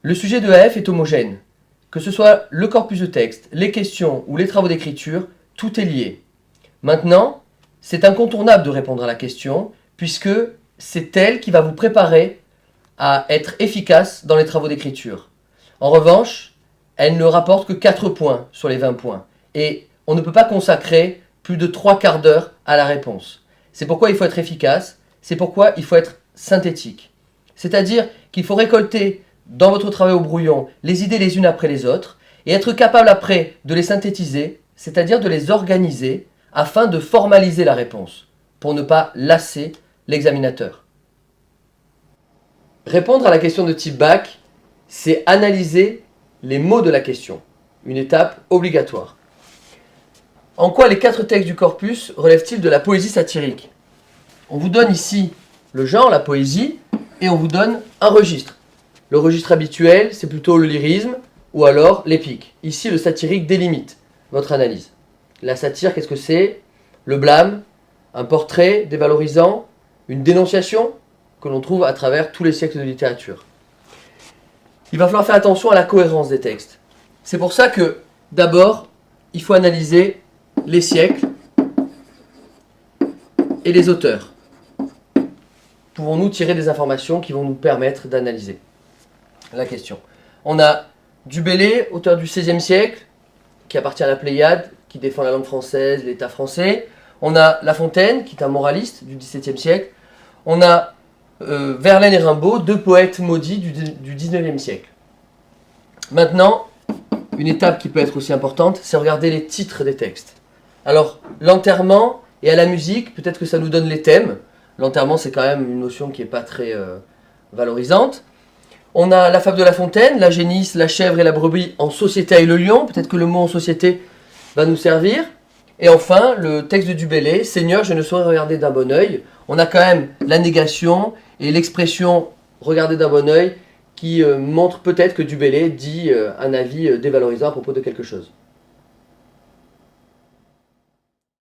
Le sujet de AF est homogène. Que ce soit le corpus de texte, les questions ou les travaux d'écriture, tout est lié. Maintenant, c'est incontournable de répondre à la question, puisque c'est elle qui va vous préparer à être efficace dans les travaux d'écriture. En revanche, elle ne rapporte que 4 points sur les 20 points. Et on ne peut pas consacrer plus de 3/4 d'heure à la réponse. C'est pourquoi il faut être efficace, c'est pourquoi il faut être synthétique. C'est-à-dire qu'il faut récolter dans votre travail au brouillon les idées les unes après les autres et être capable après de les synthétiser, c'est-à-dire de les organiser afin de formaliser la réponse, pour ne pas lasser l'examinateur. Répondre à la question de type bac, c'est analyser les mots de la question, une étape obligatoire. En quoi les 4 textes du corpus relèvent-ils de la poésie satirique? On vous donne ici le genre, la poésie, et on vous donne un registre. Le registre habituel, c'est plutôt le lyrisme ou alors l'épique. Ici, le satirique délimite votre analyse. La satire, qu'est-ce que c'est? Le blâme, un portrait dévalorisant, une dénonciation que l'on trouve à travers tous les siècles de littérature. Il va falloir faire attention à la cohérence des textes. C'est pour ça que, d'abord, il faut analyser les siècles et les auteurs. Pouvons-nous tirer des informations qui vont nous permettre d'analyser la question? On a Du Bellay, auteur du XVIe siècle, qui appartient à la Pléiade, qui défend la langue française, l'État français. On a La Fontaine, qui est un moraliste du XVIIe siècle. On a Verlaine et Rimbaud, 2 poètes maudits du XIXe siècle. Maintenant, une étape qui peut être aussi importante, c'est regarder les titres des textes. Alors, l'enterrement et à la musique, peut-être que ça nous donne les thèmes. L'enterrement, c'est quand même une notion qui n'est pas très valorisante. On a la fable de La Fontaine, la génisse, la chèvre et la brebis en société et le lion. Peut-être que le mot en société va nous servir. Et enfin, le texte de Du Bellay, Seigneur, je ne saurais regarder d'un bon œil. On a quand même la négation et l'expression regarder d'un bon œil qui montre peut-être que Du Bellay dit un avis dévalorisant à propos de quelque chose.